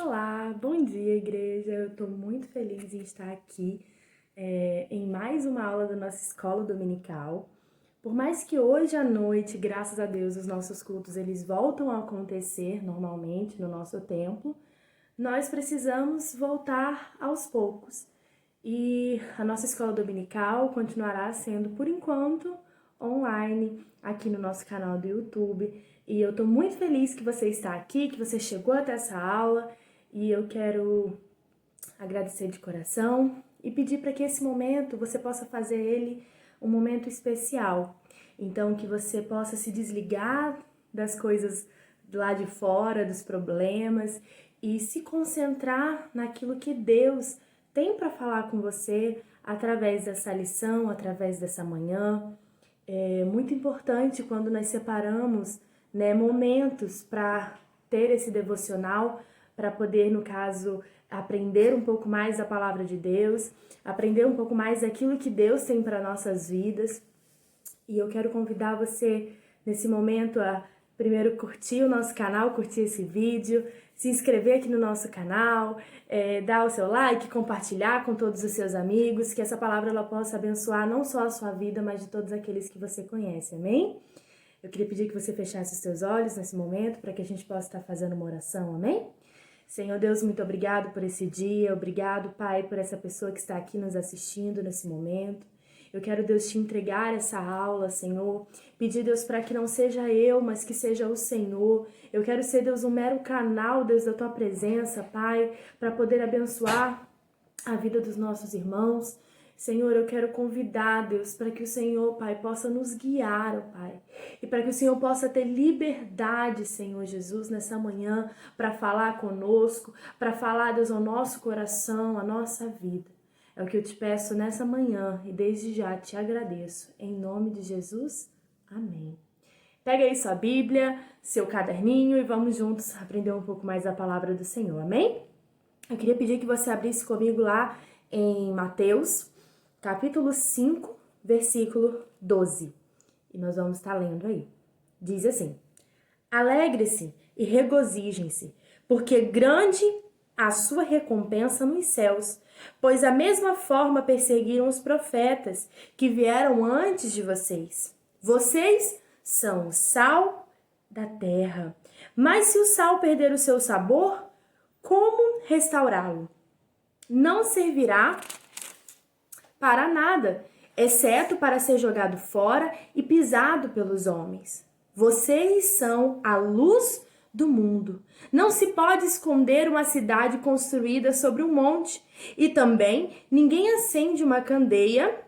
Olá, bom dia, igreja. Eu estou muito feliz em estar aqui em mais uma aula da nossa escola dominical. Por mais que hoje à noite, graças a Deus, os nossos cultos eles voltam a acontecer normalmente no nosso templo, nós precisamos voltar aos poucos. E a nossa escola dominical continuará sendo, por enquanto, online aqui no nosso canal do YouTube. E eu estou muito feliz que você está aqui, que você chegou até essa aula. E eu quero agradecer de coração e pedir para que esse momento você possa fazer ele um momento especial. Então, que você possa se desligar das coisas lá de fora, dos problemas, e se concentrar naquilo que Deus tem para falar com você através dessa lição, através dessa manhã. É muito importante quando nós separamos, momentos para ter esse devocional, para poder, no caso, aprender um pouco mais da palavra de Deus, aprender um pouco mais daquilo que Deus tem para nossas vidas. E eu quero convidar você, nesse momento, a primeiro curtir o nosso canal, curtir esse vídeo, se inscrever aqui no nosso canal, dar o seu like, compartilhar com todos os seus amigos, que essa palavra ela possa abençoar não só a sua vida, mas de todos aqueles que você conhece, amém? Eu queria pedir que você fechasse os seus olhos nesse momento, para que a gente possa estar fazendo uma oração, amém? Senhor Deus, muito obrigado por esse dia, obrigado, Pai, por essa pessoa que está aqui nos assistindo nesse momento. Eu quero, Deus, te entregar essa aula, Senhor. Pedir, Deus, para que não seja eu, mas que seja o Senhor. Eu quero ser, Deus, um mero canal, Deus, da Tua presença, Pai, para poder abençoar a vida dos nossos irmãos. Senhor, eu quero convidar, Deus, para que o Senhor, Pai, possa nos guiar, ó Pai. E para que o Senhor possa ter liberdade, Senhor Jesus, nessa manhã, para falar conosco, para falar, Deus, ao nosso coração, à nossa vida. É o que eu te peço nessa manhã e desde já te agradeço. Em nome de Jesus, amém. Pega aí sua Bíblia, seu caderninho e vamos juntos aprender um pouco mais da palavra do Senhor, amém? Eu queria pedir que você abrisse comigo lá em Mateus, capítulo 5, versículo 12. E nós vamos estar lendo aí. Diz assim: Alegre-se e regozijem-se, porque grande a sua recompensa nos céus, pois da mesma forma perseguiram os profetas que vieram antes de vocês. Vocês são o sal da terra. Mas se o sal perder o seu sabor, como restaurá-lo? Não servirá para nada, exceto para ser jogado fora e pisado pelos homens. Vocês são a luz do mundo. Não se pode esconder uma cidade construída sobre um monte. E também ninguém acende uma candeia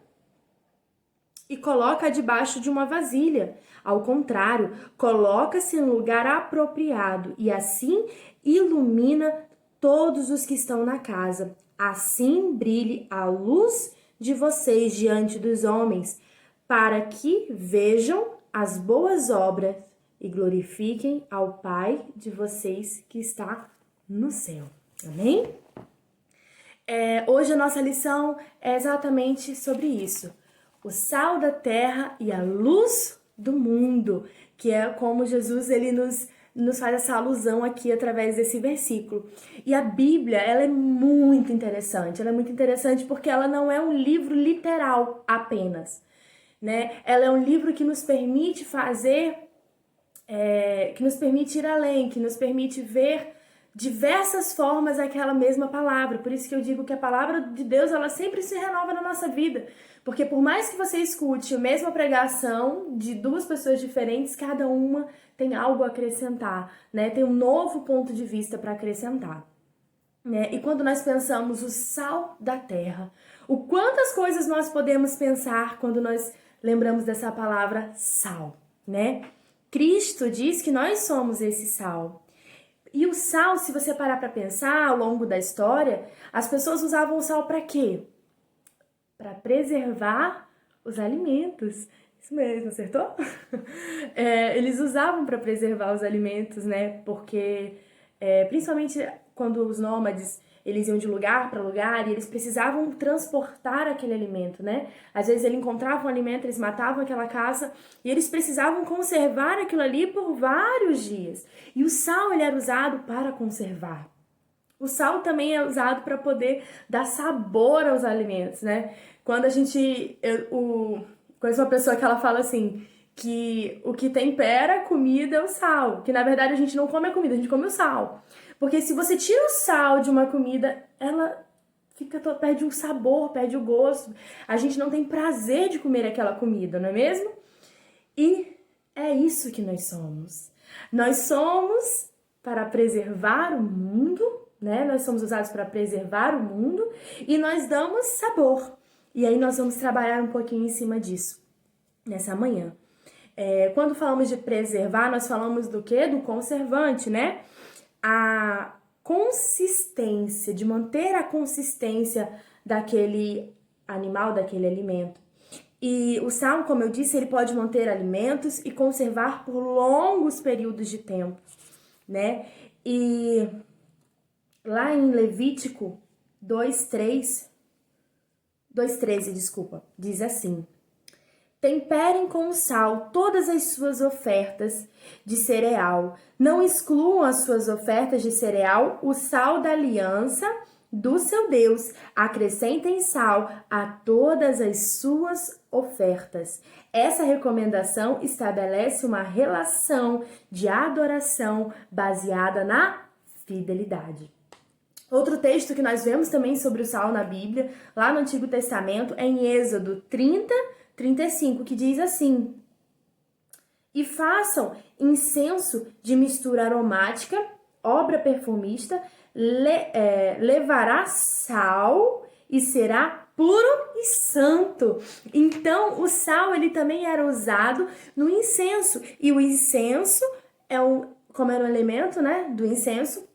e coloca debaixo de uma vasilha. Ao contrário, coloca-se em lugar apropriado e assim ilumina todos os que estão na casa. Assim brilhe a luz de vocês diante dos homens, para que vejam as boas obras e glorifiquem ao Pai de vocês que está no céu. Amém? Hoje a nossa lição é exatamente sobre isso. O sal da terra e a luz do mundo, que é como Jesus ele nos faz essa alusão aqui através desse versículo. E a Bíblia, ela é muito interessante. Ela é muito interessante porque ela não é um livro literal apenas, né? Ela é um livro que nos permite que nos permite ir além, que nos permite ver diversas formas aquela mesma palavra. Por isso que eu digo que a palavra de Deus, ela sempre se renova na nossa vida. Porque por mais que você escute a mesma pregação de duas pessoas diferentes, cada uma tem algo a acrescentar, né? Tem um novo ponto de vista para acrescentar. Né? E quando nós pensamos o sal da terra, o quantas coisas nós podemos pensar quando nós lembramos dessa palavra sal, né? Cristo diz que nós somos esse sal. E o sal, se você parar para pensar ao longo da história, as pessoas usavam o sal para quê? Para preservar os alimentos. Isso mesmo, acertou? Eles usavam para preservar os alimentos, né? Porque, principalmente quando os nômades, eles iam de lugar para lugar e eles precisavam transportar aquele alimento, né? Às vezes eles encontravam um alimento, eles matavam aquela caça e eles precisavam conservar aquilo ali por vários dias. E o sal, ele era usado para conservar. O sal também é usado para poder dar sabor aos alimentos, né? Quando a gente... conheço uma pessoa que ela fala assim, que o que tempera a comida é o sal. Que na verdade a gente não come a comida, a gente come o sal. Porque se você tira o sal de uma comida, ela perde o sabor, perde o gosto. A gente não tem prazer de comer aquela comida, não é mesmo? E é isso que nós somos. Nós somos para preservar o mundo, né? Nós somos usados para preservar o mundo e nós damos sabor. E aí nós vamos trabalhar um pouquinho em cima disso nessa manhã. Quando falamos de preservar, nós falamos do quê? Do conservante, né? A consistência, de manter a consistência daquele animal, daquele alimento. E o sal, como eu disse, ele pode manter alimentos e conservar por longos períodos de tempo, né? E lá em Levítico 2:13, diz assim: temperem com sal todas as suas ofertas de cereal. Não excluam as suas ofertas de cereal o sal da aliança do seu Deus. Acrescentem sal a todas as suas ofertas. Essa recomendação estabelece uma relação de adoração baseada na fidelidade. Outro texto que nós vemos também sobre o sal na Bíblia, lá no Antigo Testamento, é em Êxodo 30:35, que diz assim: e façam incenso de mistura aromática, obra perfumista, levará sal e será puro e santo. Então, o sal, ele também era usado no incenso. E o incenso, como era um elemento, né, do incenso,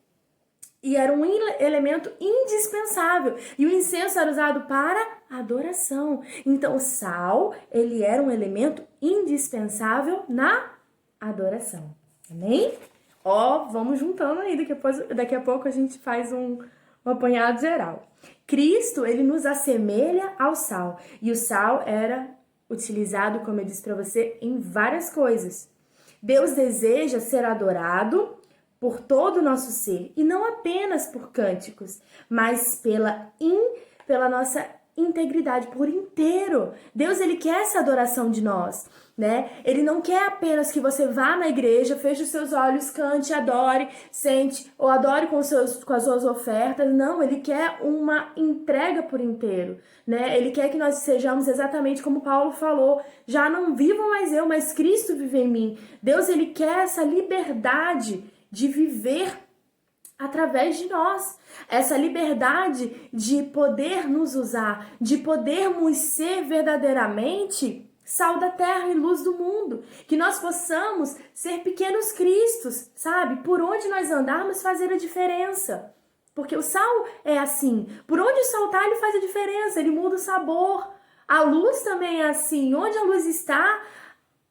e era um elemento indispensável. E o incenso era usado para adoração. Então, o sal, ele era um elemento indispensável na adoração. Amém? Vamos juntando aí. Daqui a pouco a gente faz um apanhado geral. Cristo, ele nos assemelha ao sal. E o sal era utilizado, como eu disse para você, em várias coisas. Deus deseja ser adorado por todo o nosso ser, e não apenas por cânticos, mas pela nossa integridade, por inteiro. Deus, ele quer essa adoração de nós, né? Ele não quer apenas que você vá na igreja, feche os seus olhos, cante, adore, sente, ou adore com as suas ofertas. Não, ele quer uma entrega por inteiro, né? Ele quer que nós sejamos exatamente como Paulo falou: já não vivo mais eu, mas Cristo vive em mim. Deus, ele quer essa liberdade de viver através de nós, essa liberdade de poder nos usar, de podermos ser verdadeiramente sal da terra e luz do mundo, que nós possamos ser pequenos cristos, sabe? Por onde nós andarmos fazer a diferença, porque o sal é assim, por onde o sal tá, ele faz a diferença, ele muda o sabor. A luz também é assim, onde a luz está,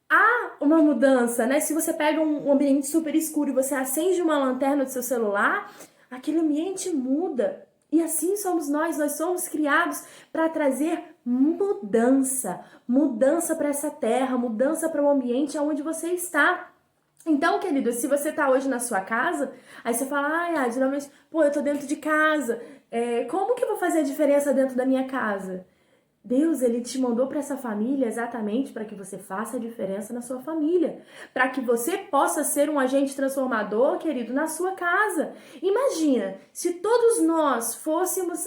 há uma mudança, né? Se você pega um ambiente super escuro e você acende uma lanterna do seu celular, aquele ambiente muda. E assim somos nós somos criados para trazer mudança para essa terra, mudança para o ambiente onde você está. Então, querido, se você tá hoje na sua casa, aí você fala: geralmente, eu tô dentro de casa, como que eu vou fazer a diferença dentro da minha casa? Deus, ele te mandou para essa família exatamente para que você faça a diferença na sua família, para que você possa ser um agente transformador, querido, na sua casa. Imagina, se todos nós fôssemos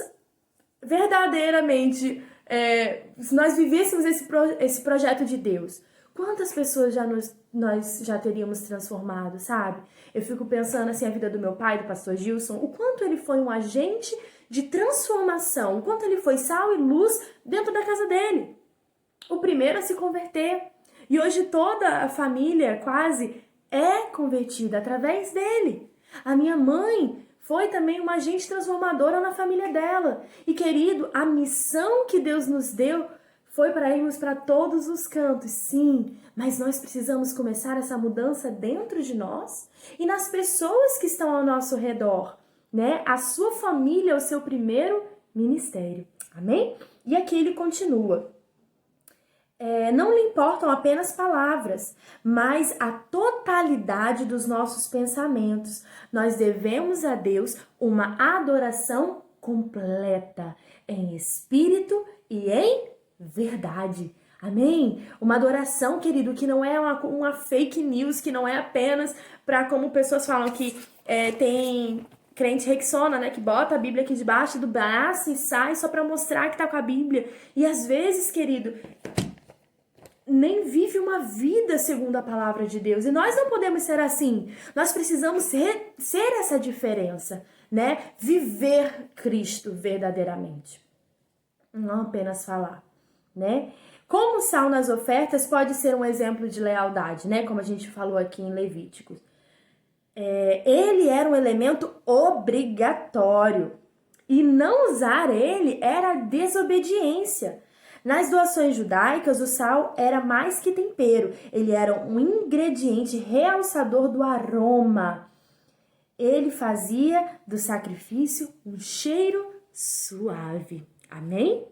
verdadeiramente, se nós vivêssemos esse projeto de Deus, quantas pessoas nós já teríamos transformado, sabe? Eu fico pensando assim, a vida do meu pai, do pastor Gilson, o quanto ele foi um agente de transformação, o quanto ele foi sal e luz dentro da casa dele. O primeiro a se converter. E hoje toda a família quase é convertida através dele. A minha mãe foi também uma agente transformadora na família dela. E querido, a missão que Deus nos deu foi para irmos para todos os cantos, sim, mas nós precisamos começar essa mudança dentro de nós e nas pessoas que estão ao nosso redor, né? A sua família é o seu primeiro ministério, amém? E aqui ele continua. não lhe importam apenas palavras, mas a totalidade dos nossos pensamentos. Nós devemos a Deus uma adoração completa, em espírito e em verdade. Amém? Uma adoração, querido, que não é uma fake news, que não é apenas para, como pessoas falam que tem crente rexona, né, que bota a Bíblia aqui debaixo do braço e sai só para mostrar que tá com a Bíblia. E às vezes, querido, nem vive uma vida segundo a palavra de Deus. E nós não podemos ser assim. Nós precisamos ser essa diferença, né? Viver Cristo verdadeiramente. Não apenas falar, né? Como o sal nas ofertas pode ser um exemplo de lealdade, né? Como a gente falou aqui em Levíticos. Ele era um elemento obrigatório. E não usar ele era desobediência. Nas doações judaicas, o sal era mais que tempero. Ele era um ingrediente realçador do aroma. Ele fazia do sacrifício um cheiro suave. Amém?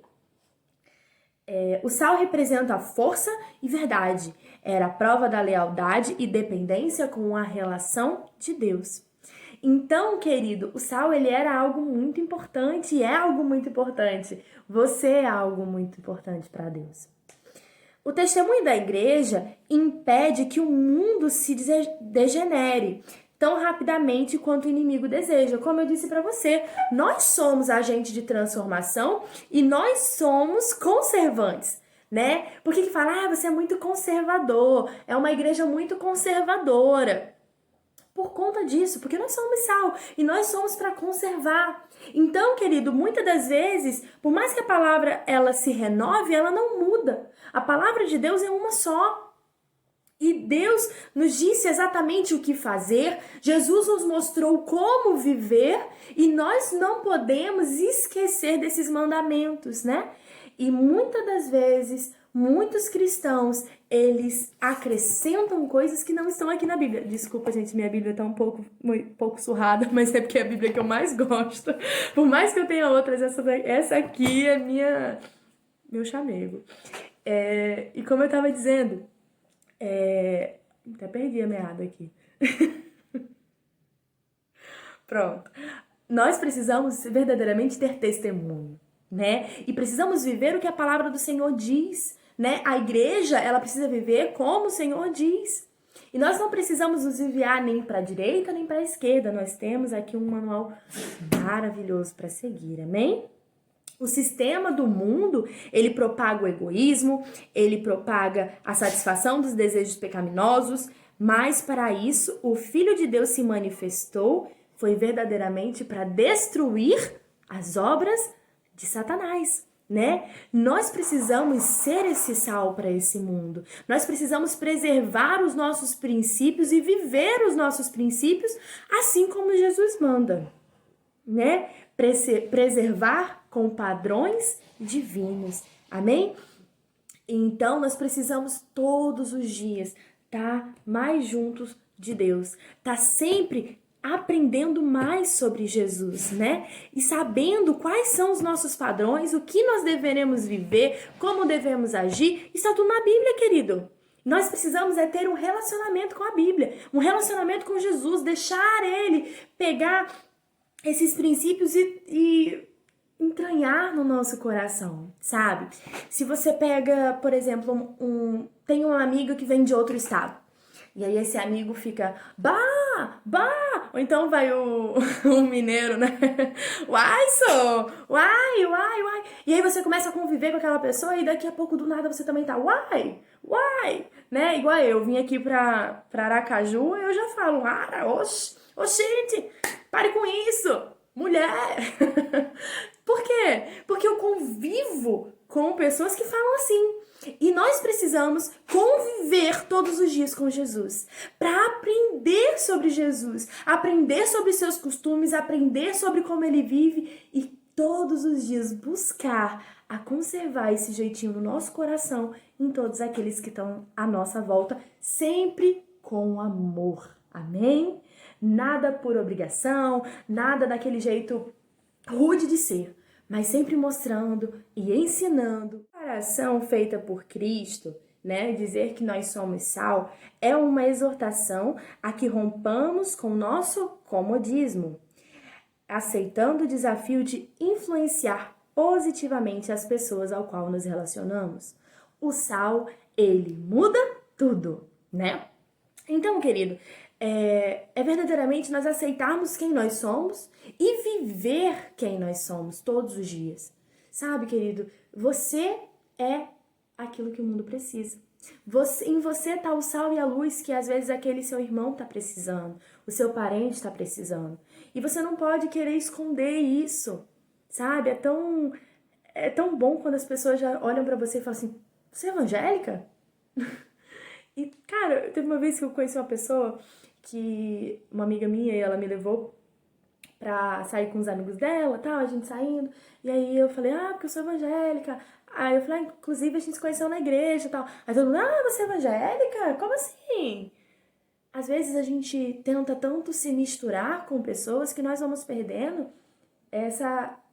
O sal representa a força e verdade. Era a prova da lealdade e dependência com a relação de Deus. Então, querido, o sal ele era algo muito importante e é algo muito importante. Você é algo muito importante para Deus. O testemunho da igreja impede que o mundo se degenere tão rapidamente quanto o inimigo deseja. Como eu disse para você, nós somos agentes de transformação e nós somos conservantes, né? Por que fala, você é muito conservador, é uma igreja muito conservadora? Por conta disso, porque nós somos sal e nós somos para conservar. Então, querido, muitas das vezes, por mais que a palavra ela se renove, ela não muda. A palavra de Deus é uma só. E Deus nos disse exatamente o que fazer, Jesus nos mostrou como viver e nós não podemos esquecer desses mandamentos, né? E muitas das vezes, muitos cristãos, eles acrescentam coisas que não estão aqui na Bíblia. Desculpa, gente, minha Bíblia tá um pouco surrada, mas é porque é a Bíblia que eu mais gosto. Por mais que eu tenha outras, essa aqui é meu chamego. E como eu tava dizendo, até perdi a meada aqui. Pronto. Nós precisamos verdadeiramente ter testemunho, né? E precisamos viver o que a palavra do Senhor diz, né? A igreja, ela precisa viver como o Senhor diz. E nós não precisamos nos enviar nem para a direita nem para a esquerda. Nós temos aqui um manual maravilhoso para seguir, amém? O sistema do mundo, ele propaga o egoísmo, ele propaga a satisfação dos desejos pecaminosos, mas para isso o Filho de Deus se manifestou, foi verdadeiramente para destruir as obras de Satanás, né? Nós precisamos ser esse sal para esse mundo. Nós precisamos preservar os nossos princípios e viver os nossos princípios assim como Jesus manda, né? Preservar com padrões divinos. Amém? Então, nós precisamos todos os dias estar mais juntos de Deus. Estar sempre aprendendo mais sobre Jesus, né? E sabendo quais são os nossos padrões, o que nós deveremos viver, como devemos agir. Isso é tudo na Bíblia, querido. Nós precisamos ter um relacionamento com a Bíblia, um relacionamento com Jesus, deixar Ele pegar esses princípios e entranhar no nosso coração, sabe? Se você pega, por exemplo, tem um amigo que vem de outro estado, e aí esse amigo fica, bah, bah, ou então vai o mineiro, né? Uai, uai, uai, uai. E aí você começa a conviver com aquela pessoa e daqui a pouco do nada você também tá, uai, uai, né? Igual eu vim aqui pra Aracaju, eu já falo, gente, pare com isso, mulher. Por quê? Porque eu convivo com pessoas que falam assim. E nós precisamos conviver todos os dias com Jesus para aprender sobre Jesus, aprender sobre seus costumes, aprender sobre como ele vive e todos os dias buscar a conservar esse jeitinho no nosso coração em todos aqueles que estão à nossa volta, sempre com amor. Amém? Nada por obrigação, nada daquele jeito rude de ser, mas sempre mostrando e ensinando. A oração feita por Cristo, né, dizer que nós somos sal, é uma exortação a que rompamos com o nosso comodismo, aceitando o desafio de influenciar positivamente as pessoas ao qual nos relacionamos. O sal, ele muda tudo, né? Então, querido, é verdadeiramente nós aceitarmos quem nós somos e viver quem nós somos todos os dias. Sabe, querido, você é aquilo que o mundo precisa. Em você tá o sal e a luz que às vezes aquele seu irmão tá precisando, o seu parente está precisando. E você não pode querer esconder isso, sabe? É tão bom quando as pessoas já olham pra você e falam assim: "Você é evangélica?" E, cara, teve uma vez que eu conheci uma pessoa que, uma amiga minha, e ela me levou pra sair com os amigos dela, tal, a gente saindo. E aí eu falei: "Ah, porque eu sou evangélica." Aí eu falei: "Ah, inclusive a gente se conheceu na igreja e tal." Aí todo mundo: "Ah, você é evangélica? Como assim?" Às vezes a gente tenta tanto se misturar com pessoas que nós vamos perdendo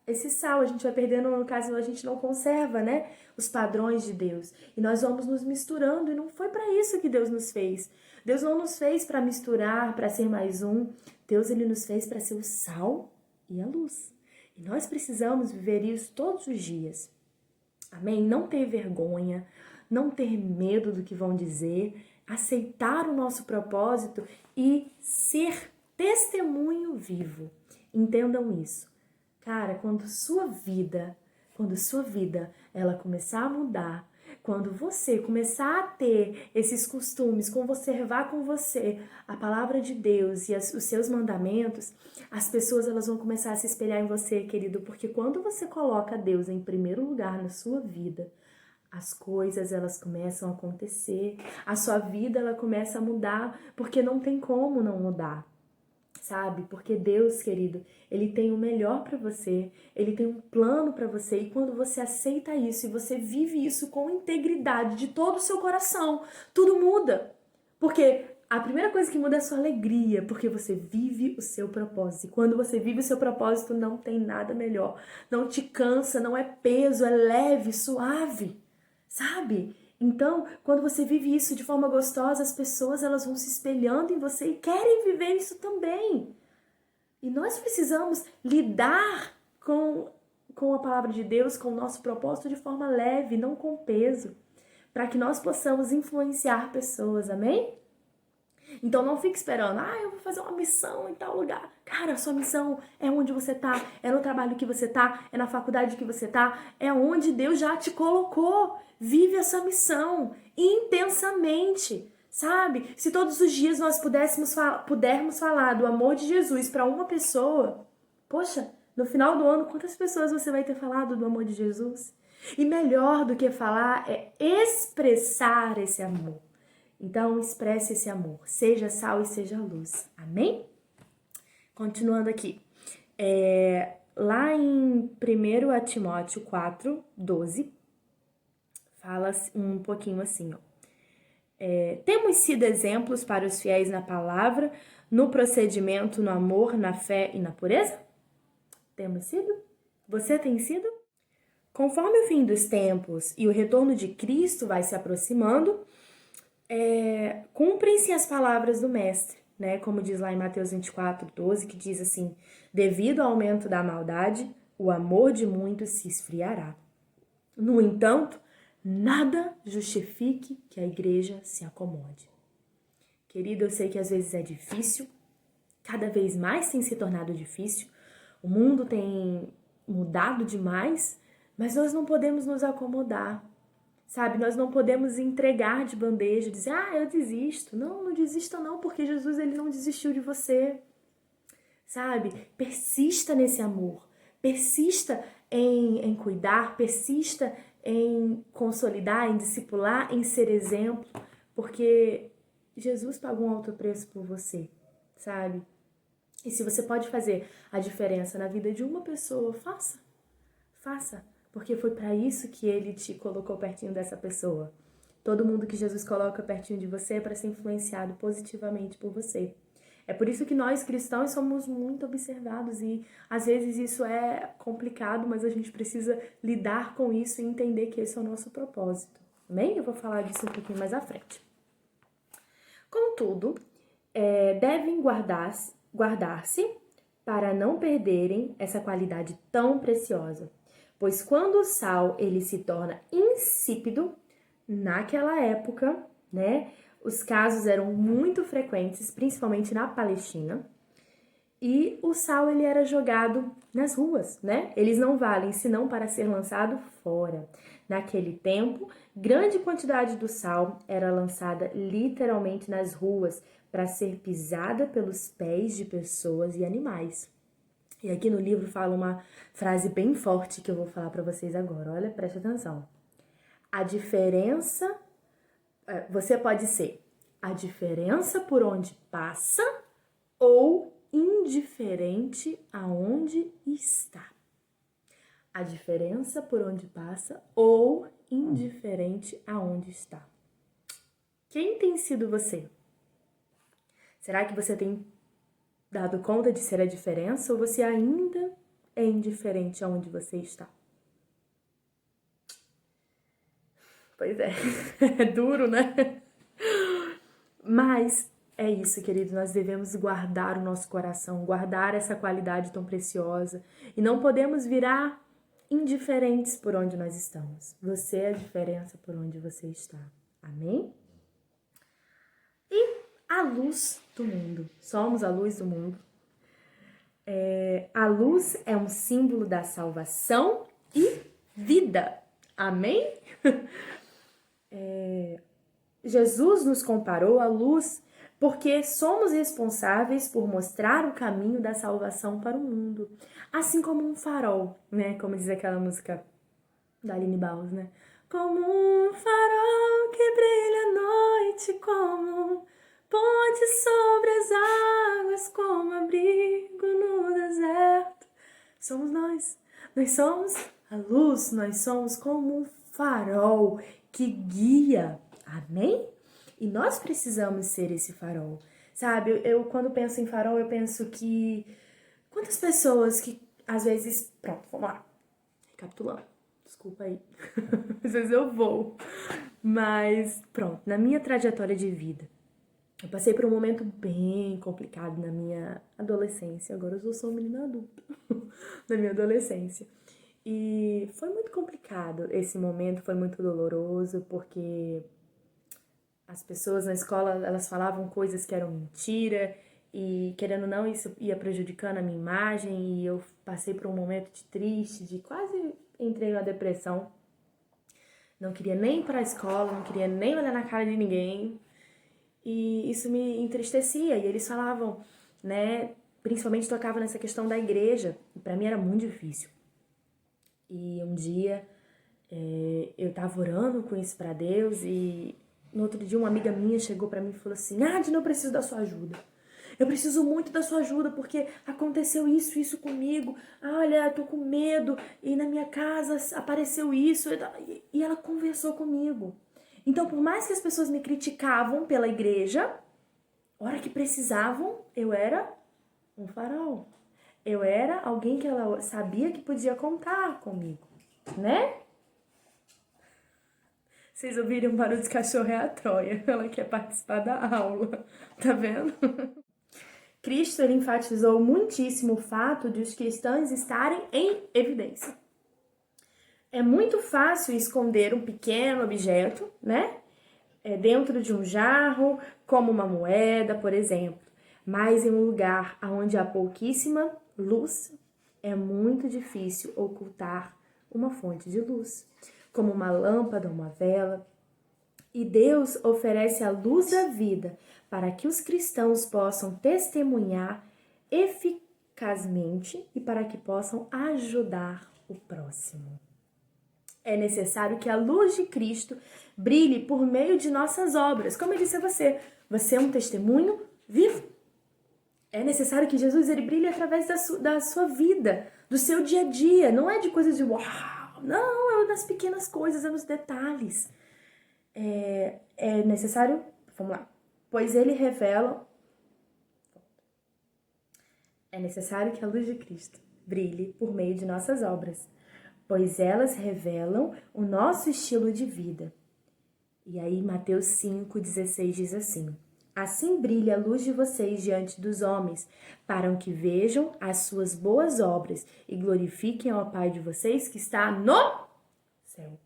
esse sal, a gente vai perdendo, no caso, a gente não conserva, né, os padrões de Deus. E nós vamos nos misturando, e não foi para isso que Deus nos fez. Deus não nos fez para misturar, para ser mais um. Deus, ele nos fez para ser o sal e a luz. E nós precisamos viver isso todos os dias. Amém? Não ter vergonha, não ter medo do que vão dizer, aceitar o nosso propósito e ser testemunho vivo. Entendam isso. Cara, quando sua vida, ela começar a mudar, quando você começar a ter esses costumes, conservar com você a palavra de Deus e os seus mandamentos, as pessoas elas vão começar a se espelhar em você, querido, porque quando você coloca Deus em primeiro lugar na sua vida, as coisas elas começam a acontecer, a sua vida ela começa a mudar, porque não tem como não mudar. Sabe? Porque Deus, querido, ele tem o melhor para você, ele tem um plano para você, e quando você aceita isso e você vive isso com integridade de todo o seu coração, tudo muda. Porque a primeira coisa que muda é a sua alegria, porque você vive o seu propósito. E quando você vive o seu propósito, não tem nada melhor. Não te cansa, não é peso, é leve, suave, sabe? Então, quando você vive isso de forma gostosa, as pessoas elas vão se espelhando em você e querem viver isso também. E nós precisamos lidar com a palavra de Deus, com o nosso propósito de forma leve, não com peso, para que nós possamos influenciar pessoas, amém? Então não fique esperando, eu vou fazer uma missão em tal lugar. Cara, a sua missão é onde você tá, é no trabalho que você tá, é na faculdade que você tá, é onde Deus já te colocou. Vive essa missão intensamente, sabe? Se todos os dias nós pudermos falar do amor de Jesus para uma pessoa, poxa, no final do ano, quantas pessoas você vai ter falado do amor de Jesus? E melhor do que falar é expressar esse amor. Então, expresse esse amor. Seja sal e seja luz. Amém? Continuando aqui. Lá em 1 Timóteo 4, 12, fala um pouquinho assim, ó. Temos sido exemplos para os fiéis na palavra, no procedimento, no amor, na fé e na pureza? Temos sido? Você tem sido? Conforme o fim dos tempos e o retorno de Cristo vai se aproximando, cumprem-se as palavras do mestre, né? Como diz lá em Mateus 24, 12, que diz assim: devido ao aumento da maldade, o amor de muitos se esfriará. No entanto, nada justifique que a igreja se acomode. Querido, eu sei que às vezes é difícil, cada vez mais tem se tornado difícil, o mundo tem mudado demais, mas nós não podemos nos acomodar. Sabe, nós não podemos entregar de bandeja, dizer, eu desisto. Não, não desista não, porque Jesus ele não desistiu de você. Sabe, persista nesse amor, persista em cuidar, persista em consolidar, em discipular, em ser exemplo, porque Jesus pagou um alto preço por você, sabe? E se você pode fazer a diferença na vida de uma pessoa, faça, faça. Porque foi para isso que ele te colocou pertinho dessa pessoa. Todo mundo que Jesus coloca pertinho de você é para ser influenciado positivamente por você. É por isso que nós cristãos somos muito observados e às vezes isso é complicado, mas a gente precisa lidar com isso e entender que esse é o nosso propósito. Amém? Eu vou falar disso um pouquinho mais à frente. Contudo, devem guardar-se para não perderem essa qualidade tão preciosa. Pois quando o sal ele se torna insípido, naquela época, né, os casos eram muito frequentes, principalmente na Palestina, e o sal ele era jogado nas ruas, né? Eles não valem senão para ser lançado fora. Naquele tempo, grande quantidade do sal era lançada literalmente nas ruas para ser pisada pelos pés de pessoas e animais. E aqui no livro fala uma frase bem forte que eu vou falar para vocês agora. Olha, preste atenção. A diferença, você pode ser a diferença por onde passa ou indiferente aonde está. A diferença por onde passa ou indiferente aonde está. Quem tem sido você? Será que você tem dado conta de ser a diferença ou você ainda é indiferente aonde você está? Pois é, é duro, né? Mas é isso, querido, nós devemos guardar o nosso coração, guardar essa qualidade tão preciosa e não podemos virar indiferentes por onde nós estamos. Você é a diferença por onde você está. Amém? E a luz do mundo. Somos a luz do mundo. A luz é um símbolo da salvação e vida. Amém? Jesus nos comparou à luz porque somos responsáveis por mostrar o caminho da salvação para o mundo. Assim como um farol, né? Como diz aquela música da Aline Barros, né? Como um farol que brilha à noite, como um ponte sobre as águas, como abrigo no deserto. Somos nós. Nós somos a luz, nós somos como um farol que guia. Amém? E nós precisamos ser esse farol. Sabe, eu quando penso em farol, eu penso que quantas pessoas que às vezes, pronto, vamos lá. Recapitulando. Desculpa aí. Às vezes eu vou. Mas pronto, na minha trajetória de vida, eu passei por um momento bem complicado na minha adolescência. Agora eu sou uma menina adulta. Na minha adolescência. E foi muito complicado esse momento, foi muito doloroso, porque as pessoas na escola, elas falavam coisas que eram mentira e, querendo ou não, isso ia prejudicando a minha imagem e eu passei por um momento de triste, de quase entrei na depressão. Não queria nem ir para a escola, não queria nem olhar na cara de ninguém e isso me entristecia. E eles falavam, né, principalmente tocava nessa questão da igreja, e para mim era muito difícil. E um dia eu tava orando com isso pra Deus e no outro dia uma amiga minha chegou pra mim e falou assim: Nadine, eu preciso da sua ajuda. Eu preciso muito da sua ajuda porque aconteceu isso comigo. Olha, eu tô com medo e na minha casa apareceu isso. E ela conversou comigo. Então, por mais que as pessoas me criticavam pela igreja, a hora que precisavam, eu era um farol. Eu era alguém que ela sabia que podia contar comigo, né? Vocês ouviram um barulho de cachorro, é a Troia. Ela quer participar da aula. Tá vendo? Cristo ele enfatizou muitíssimo o fato de os cristãos estarem em evidência. É muito fácil esconder um pequeno objeto, né? Dentro de um jarro, como uma moeda, por exemplo. Mas em um lugar onde há pouquíssima luz, é muito difícil ocultar uma fonte de luz, como uma lâmpada ou uma vela. E Deus oferece a luz da vida para que os cristãos possam testemunhar eficazmente e para que possam ajudar o próximo. É necessário que a luz de Cristo brilhe por meio de nossas obras. Como eu disse a você, você é um testemunho vivo. É necessário que Jesus ele brilhe através da sua vida, do seu dia a dia. Não é de coisas de uau, não, é das pequenas coisas, é nos detalhes. É necessário, vamos lá, pois ele revela, É necessário que a luz de Cristo brilhe por meio de nossas obras, pois elas revelam o nosso estilo de vida. E aí Mateus 5,16 diz assim: Assim brilha a luz de vocês diante dos homens, para que vejam as suas boas obras e glorifiquem ao Pai de vocês que está no céu.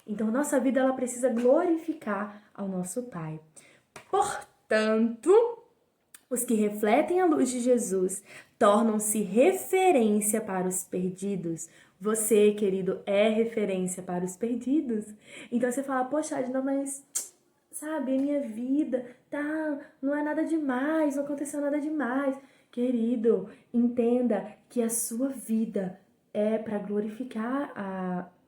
Então, nossa vida ela precisa glorificar ao nosso Pai. Portanto, os que refletem a luz de Jesus tornam-se referência para os perdidos. Você, querido, é referência para os perdidos. Então você fala, poxa, Adna, mas sabe, minha vida, tá, não é nada demais, não aconteceu nada demais. Querido, entenda que a sua vida é para glorificar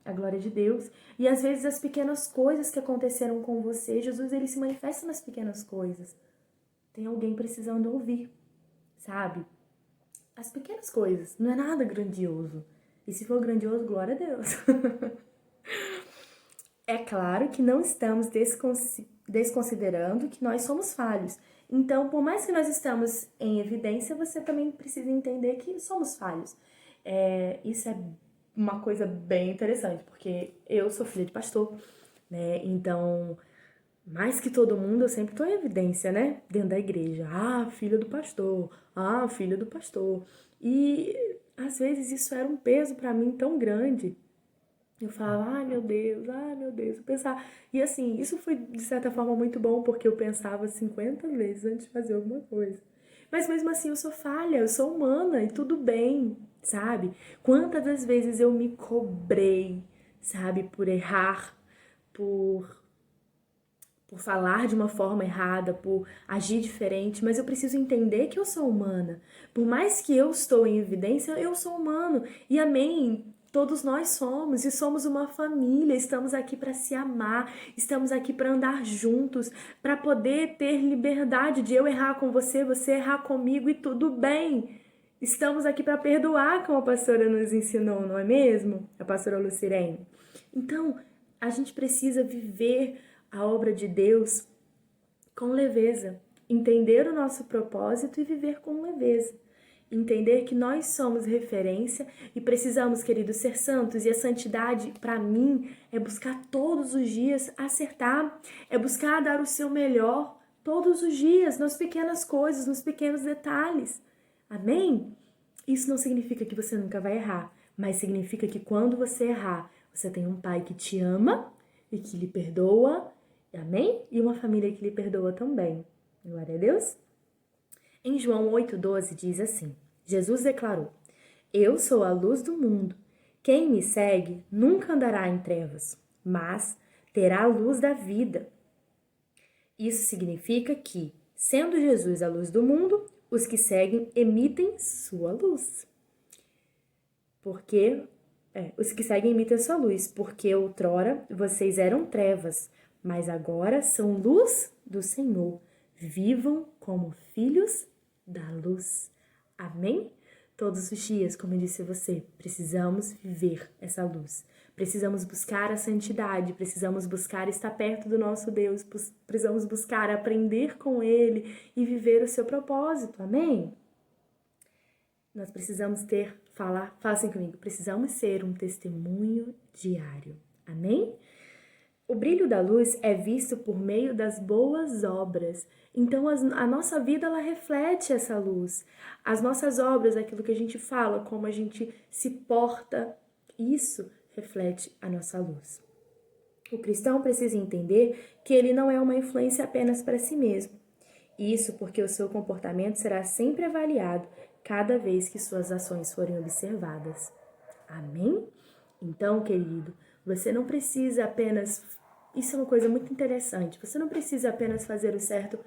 a glória de Deus. E às vezes as pequenas coisas que aconteceram com você, Jesus ele se manifesta nas pequenas coisas. Tem alguém precisando ouvir, sabe? As pequenas coisas, não é nada grandioso. E se for grandioso, glória a Deus. É claro que não estamos desconsiderando que nós somos falhos. Então, por mais que nós estamos em evidência, você também precisa entender que somos falhos. Isso é uma coisa bem interessante, porque eu sou filha de pastor, né? Então, mais que todo mundo, eu sempre estou em evidência, né? Dentro da igreja. Ah, filha do pastor. Ah, filha do pastor. E às vezes isso era um peso para mim tão grande. Eu falava, ai meu Deus, eu pensava. E assim, isso foi de certa forma muito bom, porque eu pensava 50 vezes antes de fazer alguma coisa. Mas mesmo assim, eu sou falha, eu sou humana e tudo bem, sabe? Quantas das vezes eu me cobrei, sabe, por errar, por falar de uma forma errada, por agir diferente, mas eu preciso entender que eu sou humana. Por mais que eu estou em evidência, eu sou humano. E amém, todos nós somos e somos uma família. Estamos aqui para se amar, estamos aqui para andar juntos, para poder ter liberdade de eu errar com você, você errar comigo e tudo bem. Estamos aqui para perdoar, como a pastora nos ensinou, não é mesmo? A pastora Lucirene. Então, a gente precisa viver a obra de Deus com leveza, entender o nosso propósito e viver com leveza. Entender que nós somos referência e precisamos, queridos, ser santos. E a santidade, para mim, é buscar todos os dias acertar, é buscar dar o seu melhor todos os dias, nas pequenas coisas, nos pequenos detalhes. Amém? Isso não significa que você nunca vai errar, mas significa que quando você errar, você tem um pai que te ama e que lhe perdoa, amém? E uma família que lhe perdoa também. Glória a Deus. Em João 8,12 diz assim, Jesus declarou, Eu sou a luz do mundo. Quem me segue nunca andará em trevas, mas terá a luz da vida. Isso significa que, sendo Jesus a luz do mundo, os que seguem emitem sua luz. Os que seguem emitem sua luz, porque outrora vocês eram trevas, mas agora são luz do Senhor. Vivam como filhos da luz. Amém? Todos os dias, como eu disse a você, precisamos viver essa luz. Precisamos buscar a santidade, precisamos buscar estar perto do nosso Deus, precisamos buscar aprender com Ele e viver o seu propósito. Amém? Nós precisamos fala assim comigo, precisamos ser um testemunho diário. Amém? O brilho da luz é visto por meio das boas obras. Então, a nossa vida, ela reflete essa luz. As nossas obras, aquilo que a gente fala, como a gente se porta, isso reflete a nossa luz. O cristão precisa entender que ele não é uma influência apenas para si mesmo. Isso porque o seu comportamento será sempre avaliado cada vez que suas ações forem observadas. Amém? Então, querido, você não precisa apenas... Isso é uma coisa muito interessante. Você não precisa apenas fazer o certo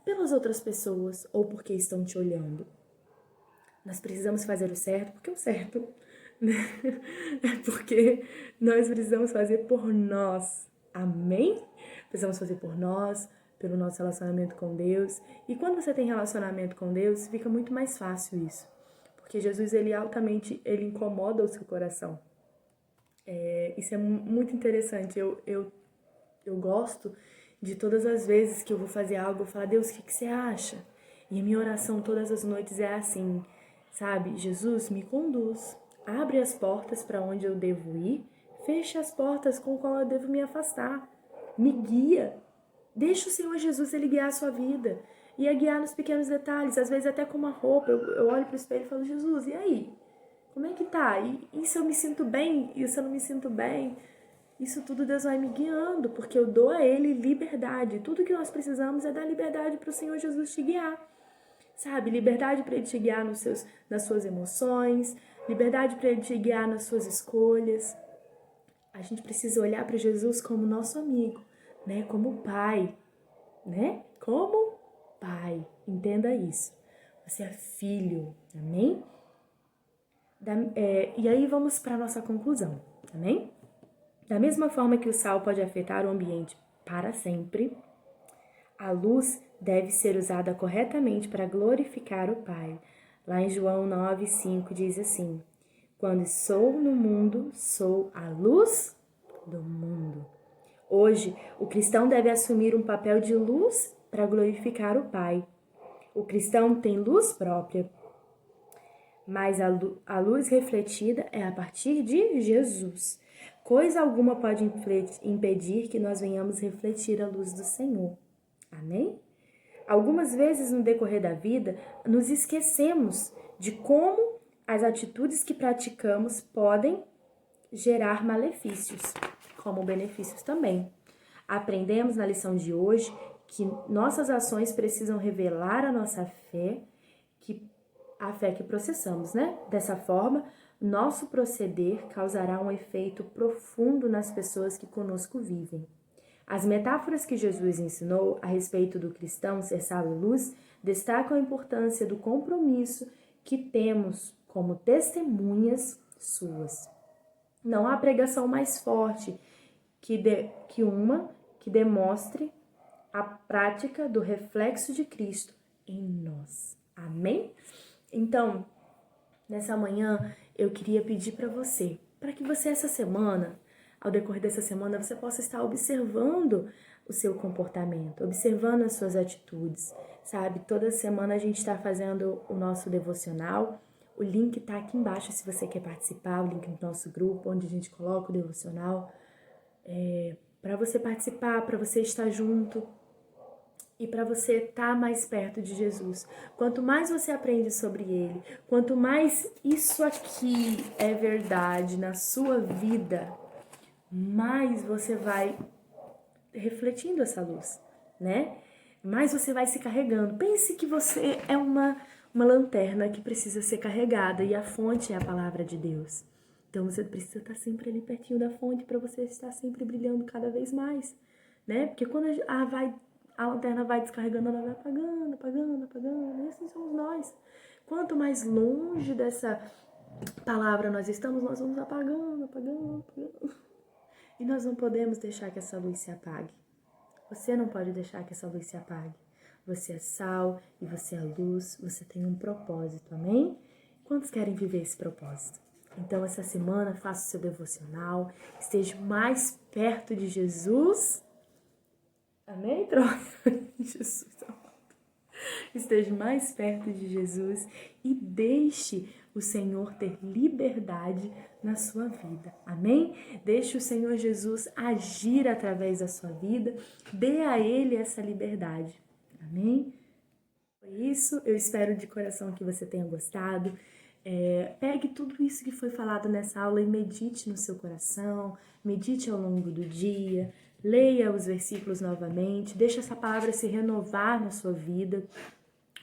pelas outras pessoas ou porque estão te olhando. Nós precisamos fazer o certo porque é o certo. É porque nós precisamos fazer por nós. Amém? Precisamos fazer por nós, pelo nosso relacionamento com Deus. E quando você tem relacionamento com Deus, fica muito mais fácil isso. Porque Jesus, ele incomoda o seu coração. Isso é muito interessante. Eu gosto de todas as vezes que eu vou fazer algo, eu falo, Deus, o que você acha? E a minha oração todas as noites é assim, Sabe? Jesus, me conduz. Abre as portas para onde eu devo ir. Feche as portas com qual eu devo me afastar. Me guia. Deixa o Senhor Jesus, Ele guiar a sua vida. E a guiar nos pequenos detalhes, às vezes até com uma roupa. Eu olho para o espelho e falo, Jesus, e aí? Como é que tá? E se eu me sinto bem? E se eu não me sinto bem? Isso tudo Deus vai me guiando, porque eu dou a Ele liberdade. Tudo que nós precisamos é dar liberdade para o Senhor Jesus te guiar. Sabe? Liberdade para Ele te guiar nas suas emoções, liberdade para Ele te guiar nas suas escolhas. A gente precisa olhar para Jesus como nosso amigo, né? Como pai, né? Como pai. Entenda isso. Você é filho, amém? E aí vamos para a nossa conclusão, amém? Da mesma forma que o sal pode afetar o ambiente para sempre, a luz deve ser usada corretamente para glorificar o Pai. Lá em João 9,5 diz assim: quando sou no mundo, sou a luz do mundo. Hoje, o cristão deve assumir um papel de luz para glorificar o Pai. O cristão tem luz própria, mas a luz refletida é a partir de Jesus. Coisa alguma pode impedir que nós venhamos refletir a luz do Senhor. Amém? Algumas vezes no decorrer da vida, nos esquecemos de como as atitudes que praticamos podem gerar malefícios, como benefícios também. Aprendemos na lição de hoje que nossas ações precisam revelar a nossa fé, a fé que processamos, né? Dessa forma, nosso proceder causará um efeito profundo nas pessoas que conosco vivem. As metáforas que Jesus ensinou a respeito do cristão ser sal e luz destacam a importância do compromisso que temos como testemunhas suas. Não há pregação mais forte que uma que demonstre a prática do reflexo de Cristo em nós. Amém? Então, nessa manhã, eu queria pedir para você, para que você essa semana, ao decorrer dessa semana, você possa estar observando o seu comportamento, observando as suas atitudes, sabe? Toda semana a gente está fazendo o nosso devocional. O link está aqui embaixo se você quer participar, o link do nosso grupo, onde a gente coloca o devocional, para você participar, para você estar junto e para você estar mais perto de Jesus. Quanto mais você aprende sobre Ele, quanto mais isso aqui é verdade na sua vida, mais você vai refletindo essa luz, né? Mais você vai se carregando. Pense que você é uma lanterna que precisa ser carregada e a fonte é a palavra de Deus. Então você precisa estar sempre ali pertinho da fonte para você estar sempre brilhando cada vez mais, né? Porque quando a lanterna vai descarregando, ela vai apagando, apagando, apagando. E assim somos nós. Quanto mais longe dessa palavra nós estamos, nós vamos apagando, apagando, apagando. E nós não podemos deixar que essa luz se apague. Você não pode deixar que essa luz se apague. Você é sal e você é luz, você tem um propósito, amém? Quantos querem viver esse propósito? Então, essa semana, faça o seu devocional, esteja mais perto de Jesus. Amém, troca? Jesus, esteja mais perto de Jesus e deixe o Senhor ter liberdade na sua vida, amém? Deixe o Senhor Jesus agir através da sua vida, dê a Ele essa liberdade, amém? Foi isso, eu espero de coração que você tenha gostado. Pegue tudo isso que foi falado nessa aula e medite no seu coração, medite ao longo do dia, leia os versículos novamente, deixe essa palavra se renovar na sua vida.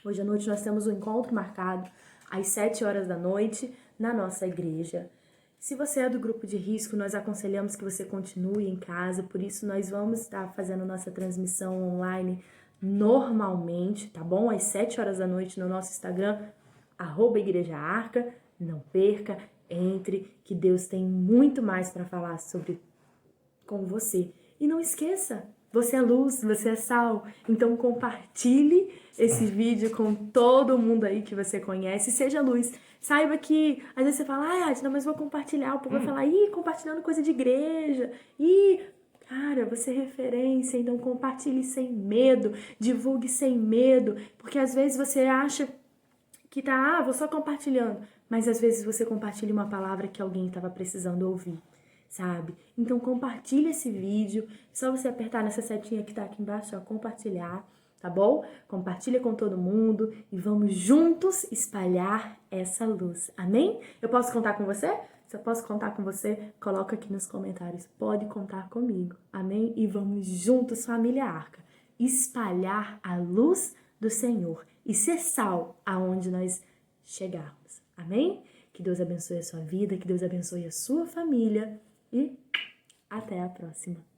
Hoje à noite nós temos um encontro marcado às 7 horas da noite na nossa igreja. Se você é do grupo de risco, nós aconselhamos que você continue em casa, por isso nós vamos estar fazendo nossa transmissão online normalmente, tá bom? Às 7 horas da noite no nosso Instagram, @igrejaarca. Não perca, entre, que Deus tem muito mais para falar com você. E não esqueça, você é luz, você é sal. Então compartilhe esse vídeo com todo mundo aí que você conhece. Seja luz. Saiba que às vezes você fala, Adna, mas vou compartilhar. O povo vai falar, compartilhando coisa de igreja. Cara, você é referência. Então compartilhe sem medo. Divulgue sem medo. Porque às vezes você acha que tá, vou só compartilhando, mas às vezes você compartilha uma palavra que alguém estava precisando ouvir, sabe? Então compartilha esse vídeo, só você apertar nessa setinha que tá aqui embaixo, ó, compartilhar, tá bom? Compartilha com todo mundo e vamos juntos espalhar essa luz, amém? Eu posso contar com você? Se eu posso contar com você, coloca aqui nos comentários, pode contar comigo, amém? E vamos juntos, família Arca, espalhar a luz do Senhor e ser sal aonde nós chegarmos, amém? Que Deus abençoe a sua vida, que Deus abençoe a sua família e até a próxima.